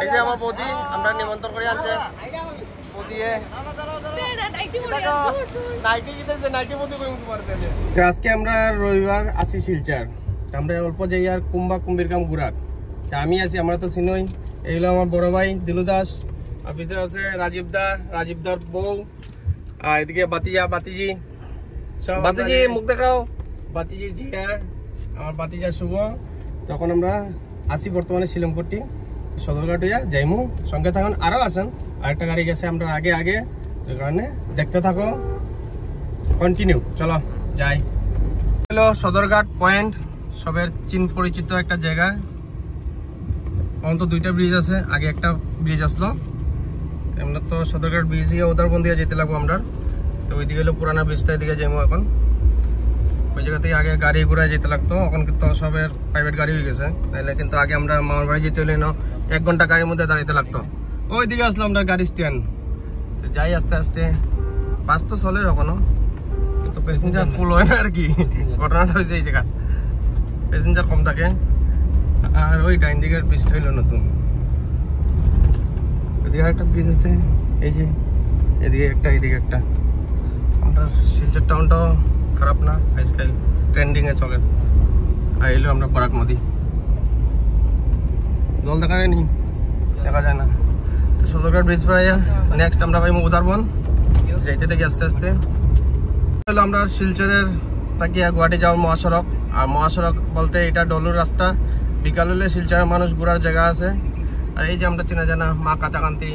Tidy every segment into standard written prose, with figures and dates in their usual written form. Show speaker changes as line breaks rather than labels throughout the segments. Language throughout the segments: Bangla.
এই যে আমার বৌদি আমরা নিমন্ত্রণ করে আনছে আজকে আমরা রবিবার আছি শিলচর, আমরা অল্প জায়গার কুম্বা কুম্বির কাম ঘুরার আমি আছি, আমরা তো চিনই। এইগুলো আমার বড় ভাই দিলু দাস, অফিসে আছে রাজীবদার বউ, আর এদিকে বাতিজি সব। বাতিজি মুখ দেখাও। বাতিজি জিয়া, আমার বাতিজা শুভ। তখন আমরা আসি বর্তমানে শিলংপট্টি সদরঘাট হইয়া যাইমু, সঙ্গে থাকুন। আরও আছেন, আরেকটা গাড়ি গেছে আমরা আগে ওই কারণে দেখতে থাকো, কন্টিনিউ। চলো যাই। হলো সদরঘাট পয়েন্ট, সবের চিন পরিচিত একটা জায়গা। অন্ত দুইটা ব্রিজ আছে, আগে একটা ব্রিজ আসলো। আমরা তো সদরঘাট ব্রিজ দিয়ে উদারবন দিয়ে যেতে লাগবো আমরা। তো ওইদিকে হলো পুরানা ব্রিজটা, এদিকে যাইমু এখন। ওই জায়গা থেকে আগে গাড়ি ঘুরায় যেতে লাগতো, এখন কিন্তু সবের প্রাইভেট গাড়ি হয়ে গেছে। তাহলে কিন্তু আগে আমরা মামার বাড়ি যেতে হলে 1 ঘন্টা গাড়ির মধ্যে দাঁড়াতে লাগতো। ওইদিকে আসলো আমরা গাড়ি স্ট্যান্ড, যাই আস্তে আস্তে। বাস তো চলে এখনো, কিন্তু প্যাসেঞ্জার ফুল হয় না আর কি। ঘটনাটা হয়েছে এই জায়গা, প্যাসেঞ্জার কম থাকে। আর ওই ডাইন দিকের ব্রিজটা হইলো নতুন, ওইদিকে একটা ব্রিজ আছে, এই যে এদিকে একটা এদিকে একটা। আমরা শিলচর টাউনটাও খারাপ না, আজকাল ট্রেন্ডিংয়ে চলে। আর এলো আমরা বরাক নদী, জল দেখা যায়নি, দেখা যায় না। তো সদরঘাট ব্রিজ পাইয়া নেক্সট আমরা পাইমু উদারবন, যাইতে থেকে আস্তে আস্তে হলো আমরা শিলচরের তাকিয়া গুয়াহাটি যাওয়ার মহাসড়ক। আর মহাসড়ক বলতে এটা ডলুর রাস্তা। বিকাল হলে শিলচরের মানুষ ঘোরার জায়গা আছে। আর এই যে আমরা চেনা জানা মা কাঁচাকান্তি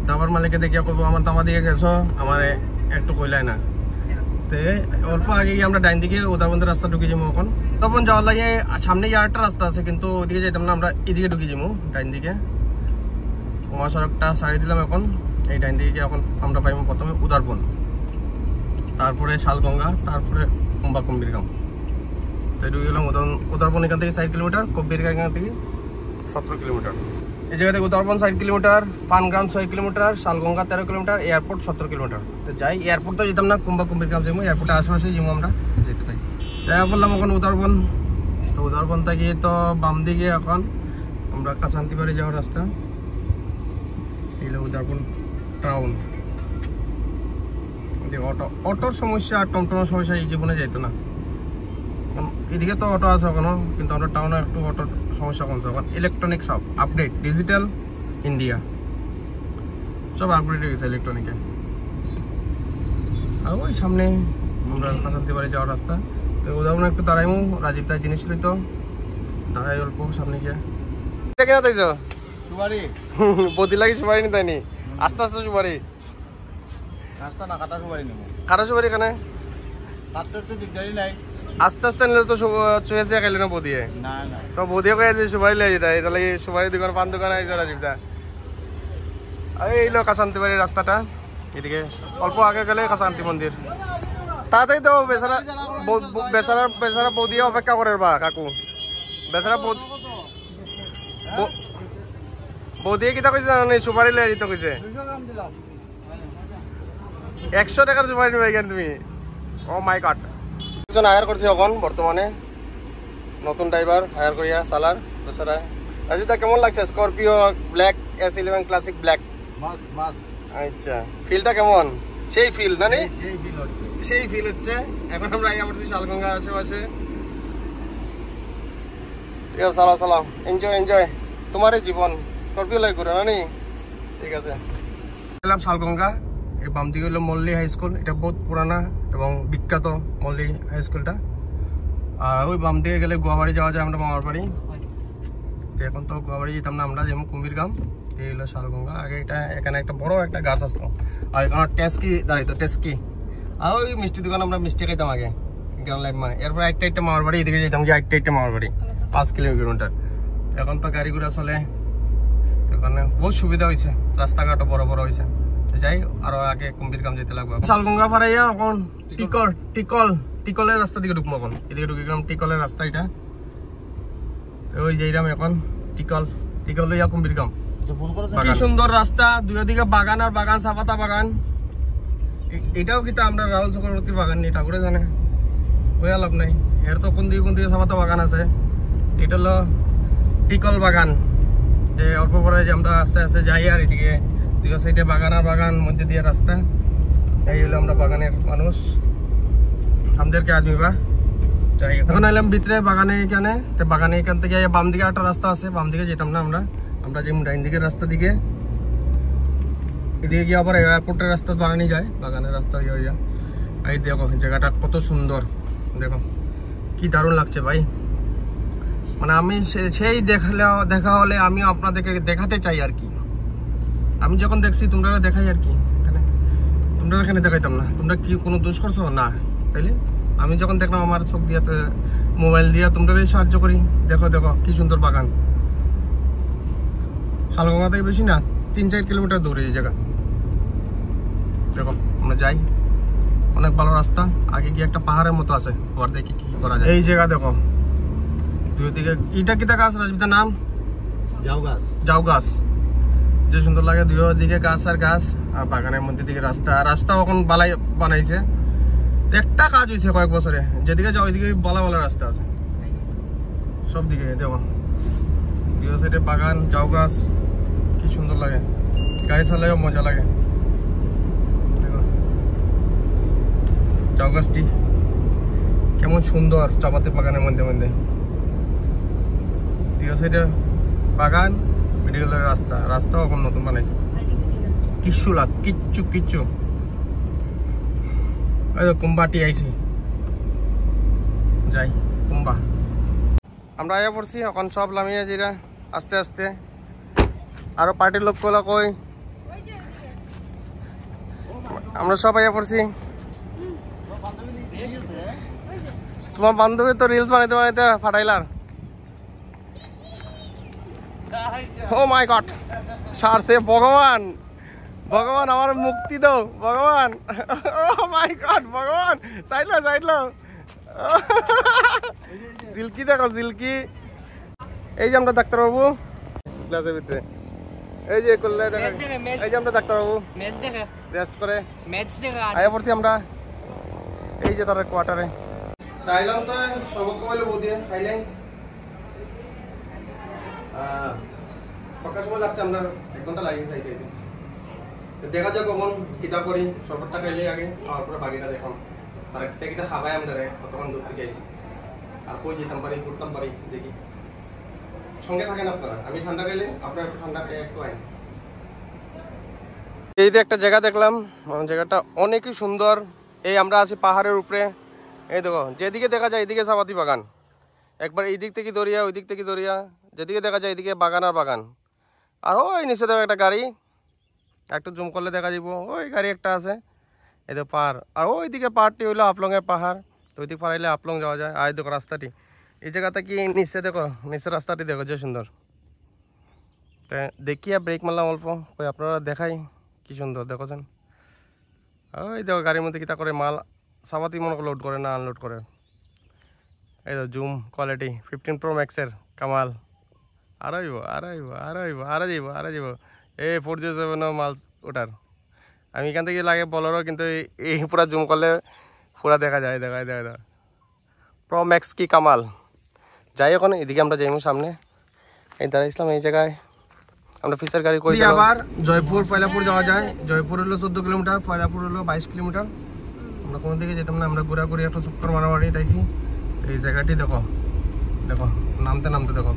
দাবার মালিকে দেখিয়া কইব আমার দাবা দিয়ে গেছো, আমার একটু কইলাই না। তো অল্প আগে গিয়ে আমরা ডাইন দিকে উদারবন্দের রাস্তা ঢুকে যাবো। এখন তখন যাওয়ার লাগে সামনে আর একটা রাস্তা আছে, কিন্তু ওইদিকে যেতাম না, আমরা এদিকে ঢুকে যাবো ডাইন দিকে। মহাসড়কটা ছাড়িয়ে দিলাম এখন, এই ডাইন দিকে এখন আমরা পাইবো প্রথমে উদারবন, তারপরে শালগঙ্গা, তারপরে কুম্বা কুম্বির গাঁও। তো ঢুকে গেলাম উদারবন। এখান থেকে 4 কিলোমিটার, কুম্বির গাঁও এখান থেকে 17 কিলোমিটার। এই জায়গা থেকে Udarbon 4 kilometre, fun ground 6 kilometre, Shalganga 13 kilometre, airport 17 kilometre. তো যাই, এয়ারপোর্ট তো যেতাম না, কুম্বা কুম্বির গাঁও যাবো। এয়ারপোর্টের আশেপাশে যাবো আমরা, যেতে পাই। যাই বললাম এখন উদারবন। তো উদারবন থেকে তো বাম দিকে এখন আমরা কাঁচান্তিবাড়ি যাওয়ার রাস্তা। উদারবন টাউন। অটোর সমস্যা আর টমটমের সমস্যা এই জীবনে যাইতো না। এদিকে তো অটো আছে এখনো, কিন্তু আমরা টাউনে একটু অটোর সমস্যা কমছে। এখন ইলেকট্রনিক সব আপডেট, ডিজিটাল ইন্ডিয়া সব আপডেট হয়ে গেছে ইলেকট্রনিকে। আর ওই সামনে আমরা কাঁচান্তিবাড়ি যাওয়ার রাস্তা। তো উদাহরণ একটু দাঁড়াইমু, রাজীব দায় জিনিস লইতো, দাঁড়াই অল্প সামনে গিয়ে। কেনা তাইছ সুপারি বদি লাগি সুপারি নি তাইনি, আস্তে আস্তে সুপারি রাস্তা না কাটা সুপারি নেব। কাটা সুপারি কেন কাটতে তো দিকদারি নাই, আস্তে আস্তে নিলে তো চুয়ে চুয়ে খাইলে না বদিয়ে। না না তো বদিয়ে কয়ে যে সুপারি লাই যেতে, তাহলে সুপারি দোকান পান দোকান আইজ রাজীবদা। এইলো কাঁচান্তিবাড়ির রাস্তাটা, এদিকে অল্প আগে গেলে কাঁচান্তি মন্দির। তাড়াতাড়ি তো বেচারা বেচারা বেচারা বৌদিয়ে অপেক্ষা করে বা কাকু। বেচারা বৌদিয়ে কিতা কইছে জানো, সুপারি লাই যেতে কইছে। 100 টাকার সুপারি নিবে কেন তুমি? ও মাই গড। একজন হায়ার করছে এখন বর্তমানে, নতুন ড্রাইভার হায়ার করিয়া চালার বেচারা। রাজুদা কেমন লাগছে Scorpio black S11 classic black? আচ্ছা, ফিলটা কেমন? সেই ফিল না নি? সেই ফিল হচ্ছে। এখন আমরা আইয়া পড়ছি শালগঙ্গা আশেপাশে। ঠিক আছে, চালাও চালাও, এনজয় তোমারই জীবন। স্করপিও লাই করে না নি? ঠিক আছে, এলাম শালগঙ্গা। এই বাম দিকে হলো মল্লি হাই স্কুল, এটা বহুত পুরানা এবং বিখ্যাত মল্লি হাই স্কুলটা। আর ওই বাম দিকে গেলে গুয়াবাড়ি যাওয়া যায়, আমরা মামার বাড়ি। তো এখন তো গুয়াবাড়ি যেতাম না আমরা, যেমন কুম্বির গাঁও। এই হলো শালগঙ্গা। আগে এটা এখানে একটা বড় একটা গাছ আসতো, আর এখানে টেস্কি দাঁড়াইতো, টেস্কি। আর ওই মিষ্টি দোকান আমরা মিষ্টি খাইতাম আগে, এরপর একটা মামার বাড়ি, এদিকে যেতাম যে একটা মামার বাড়ি 5 কিলোমিটার। এখন তো গাড়ি ঘোড়া চলে, ওখানে বহুত সুবিধা হয়েছে, রাস্তাঘাটও বড় বড় হয়েছে। যাই, আরো আগে কুম্বির গাঁও যেতে লাগবে। শালগঙ্গা পাড়াইয়া এখন টিকলের রাস্তা দিকে ঢুকবো। এখন এদিকে ঢুকে গেলাম টিকলের রাস্তা, এটা ওই যাইরাম এখন টিকল লইয়া কুম্বির গাঁও। কি সুন্দর রাস্তা, দুই দিকে বাগান আর বাগান, চাপাতা বাগান। এটাও কিন্তু আমরা রাহুল চক্রবর্তীর বাগান নেই, ঠাকুরে জানে, ওই লাভ নাই। এর তো কোন দিকে চাপাতা বাগান আছে। এটা হলো টিকল বাগান, অল্প পরে যে আমরা আস্তে আস্তে যাই আর এদিকে দুটো সাইডে বাগান আর বাগান মধ্যে দিয়ে রাস্তা। এই হলো আমরা বাগানের মানুষ, আমাদেরকে আদমি বা যাই। এখন এলাম ভিতরে বাগানে এখানে, তো বাগানে এখান থেকে বাম দিকে একটা রাস্তা আছে, বাম দিকে যেতাম না আমরা যে ডাইন দিকের রাস্তা দিকে, এদিকে গিয়ে আবার এয়ারপোর্টের রাস্তা বানানি যায়, বাগানের রাস্তা ইয়ে হয়ে যায়। এই দেখো জায়গাটা কত সুন্দর, দেখো কি দারুণ লাগছে ভাই। মানে আমি সেই দেখা হলে আমি আপনাদেরকে দেখাতে চাই আর কি। আমি যখন দেখছি তোমরা দেখাই আর কি, তোমরা এখানে দেখাইতাম না। তোমরা কি কোনো দোষ করছো না? তাইলে আমি যখন দেখলাম আমার চোখ দিয়ে মোবাইল দিয়ে তোমরাই সাহায্য করি। দেখো দেখো কি সুন্দর বাগান, শালগঙ্গা থেকে বেশি না 3-4 কিলোমিটার দূরে এই জায়গা। দেখো আমরা যাই, অনেক ভালো রাস্তা। আগে গিয়ে একটা পাহাড়ের মতো আছে, ওর দেখি কি করা যায়। এই জায়গা দেখো দুই দিকে ইটা কিতা গাছ, রাজবিতার নাম জাউ গাছ, যে সুন্দর লাগে। দুই দিকে গাছ আর গাছ, আর বাগানের মধ্যে দিকে রাস্তা। রাস্তা এখন বালাই বানাইছে, একটা কাজ হয়েছে কয়েক বছরে। যেদিকে যাও ওইদিকে বালা বালা রাস্তা আছে সব দিকে। দেখো দুই সাইডে বাগান, জাউ গাছ, কি সুন্দর লাগে। গাড়ি চালাইও মজা লাগে। দেখো জাউ গাছটি কেমন সুন্দর, চাপাতি বাগানের মধ্যে মধ্যে দুই সাইডে বাগান, মেডিকেলের রাস্তা। রাস্তাও এখন নতুন বানাইছে, কিচ্ছু কুম্বাটি আইছি, যাই কুম্বা। আমরা আয়া পড়ছি এখন সব লামিয়ে যেটা আস্তে আস্তে। আরো পার্টির লোক গুলা কই, আমরা সব আয়া পড়ছি। তোমার বান্ধবী তো রিলস বানাইতে বানাইতে ফাটাইলার। ও মাই গড, সারছে ভগবান, ভগবান আমার মুক্তি দাও ভগবান। ও মাই গড ভগবান, সাইডলো জিলকি দেখো জিলকি। এই যে আমরা ডাক্তারবাবু ক্লাসের ভিতরে, এই যে করলে এই যে আমরা ডাক্তারবাবু রেস্ট করে আয়া পড়ছি আমরা। এই যে তার কোয়ার্টারে খাইলাম, তো সবক কমাইলে বউ দিয়ে খাইলেন। সময় লাগছে আমরা 1 ঘন্টা লাগিয়ে চাইতে। দেখা যাক কখন কিতা করি। শরবতটা খাইলে আগে, খাওয়ার পরে বাকিটা দেখুন। তার একটা খাবাই আমরা কতক্ষণ দূর থেকে আইছি, আর কই যেতাম পারি, ঘুরতাম পারি, দেখি। সঙ্গে থাকেন আপনারা, আমি ঠান্ডা খাইলে আপনারা একটু ঠান্ডা খেয়ে একটু আইন। এই যে একটা জায়গা দেখলাম, জায়গাটা অনেকই সুন্দর। এই আমরা আছি পাহাড়ের উপরে। এই দেখো যেদিকে দেখা যায় এদিকে চাপাতি বাগান, একবার এই দিক থেকে দরিয়া, ওই দিক থেকে দরিয়া, যেদিকে দেখা যায় এদিকে বাগান আর বাগান। আর ওই নিচে দেখো একটা গাড়ি, একটু জুম করলে দেখা যাব, ওই গাড়ি একটা আছে। এই তো পাহাড়, আর ওই দিকে পাহাড়টি হইলো হাফলংয়ের পাহাড়। তো ওই দিকে পাহাড়ে হাফলং যাওয়া যায়। আর দেখো রাস্তাটি, এই জায়গাটা কি নিচে দেখো, নিচের রাস্তাটি দেখো যে সুন্দর। তো দেখিয়া ব্রেক মারলাম অল্প, ওই আপনারা দেখাই কি সুন্দর দেখছেন। ওই দেখো গাড়ির মধ্যে কিতা করে মাল সাবাতি মনে লোড করে না আনলোড করে। এই তো জুম কোয়ালিটি 15 Pro Max এর কামাল। আরো যাইব এই 4G7 মাল ওটার। আমি এখান থেকে লাগে বলারও, কিন্তু এই পুরা জুম করলে পুরা দেখা যায়। দেখা Pro Max কি কামাল। যাই এখন এদিকে আমরা যাইমু সামনে। এই দাঁড়াইছিলাম এই জায়গায়, আমরা ফিসার গাড়ি কই আবার জয়পুর ফয়লাপুর যাওয়া যায়। জয়পুর হলো 14 কিলোমিটার, ফয়লাপুর হলো 22 কিলোমিটার। আমরা কোনো দিকে যেতাম না, আমরা ঘোরাঘুরি একটা চক্কর মারামারি তাইছি। এই জায়গাটি দেখো, দেখো নামতে দেখো,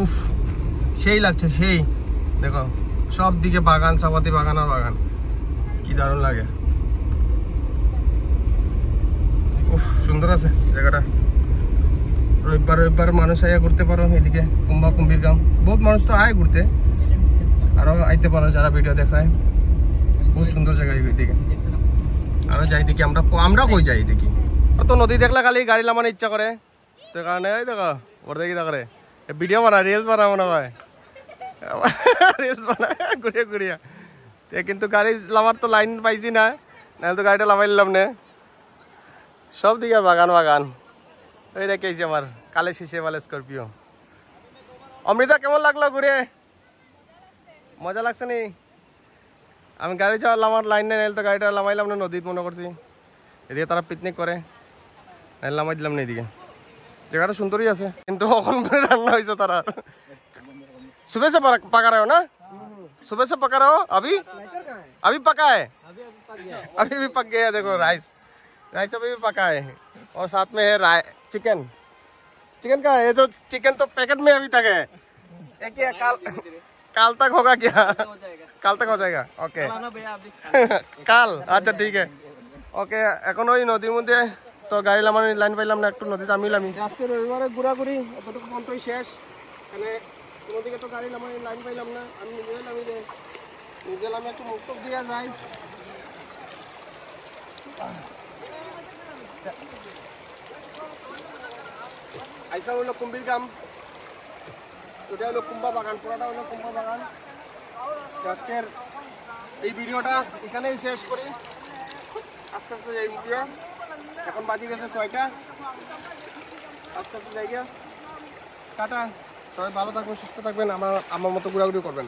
উফ সেই লাগছে সেই। দেখো সব দিকে বাগান, চাপাতি বাগান আর বাগান, কি দারুণ লাগে। উফ সুন্দর আছে জায়গাটা। রবিবার মানুষ আয়া ঘুরতে পারো এদিকে, কুম্বির গ্রাম। বহুত মানুষ তো আয় ঘুরতে, আরো আইতে পারো যারা ভিডিও দেখায়। বহুত সুন্দর জায়গা এদিকে। আরো যাই দেখি আমরা কই যাই দেখি। তো নদী দেখলে খালি গাড়ি লামানোর ইচ্ছা করে, তো কারণে ওই দেখো ওর দেখি করে ভিডিও বানা, রিলস বানা মনে হয়, রিলস বানা ঘুরিয়া। কিন্তু গাড়ি লামার তো লাইন পাইছি না, নাহলে তো গাড়িটা লামাই নিলাম না। সব দিকে বাগান বাগান। ওই রেখেছি আমার কালে শিশে বলে স্করপিও। অমৃতা কেমন লাগলো ঘুরে? মজা লাগছে নি? আমি গাড়ি যাওয়ার আমার লাইন নেই, নাহলে তো গাড়িটা লামাইলাম না, নদীত মনে করছি। এদিকে তারা পিকনিক করে, নাহলে লামাই দিলাম না। এদিকে জায়গাটা সুন্দরই আছে, কিন্তু কখন করে রান্না হয়েছে তারা सुबह से पका रहे हो ना? सुबह से पका रहे हो? अभी पका है? अभी भी पक गया। देखो राइस अभी भी पका है। और साथ में है चिकन का है। तो चिकन तो पैकेट में अभी तक है। एक ही काल तक होगा क्या? काल तक हो जाएगा। ओके काल अच्छा ठीक है। ওকে এখন ওই নদীর মধ্যে তো গাড়ি নামানোর লাইন পাইলাম না, একটু নদীতে নামিলাম। আজকে রবিবারে ঘোরাঘুরি এতটুকু পর্যন্তই শেষ। এখানে কোনো দিকে তো গাড়ি নামানোর লাইন পাইলাম না, আমি নিজে নামে একটু মুক্ত দিয়ে যাই। আইসা হলো কুম্ভীরগ্রাম, ওটা হলো কুম্ভা বাগান, পুরোটা হলো কুম্ভা বাগান। আজকের এই ভিডিওটা এখানেই শেষ করি। আস্তে আস্তে যাই ভিডিও, এখন বাজি গেছে 6টা। আস্তে আস্তে যাই গিয়া টাটা। সবাই ভালো থাকবেন, সুস্থ থাকবেন, আমার মতো ঘোরাঘুরি করবেন।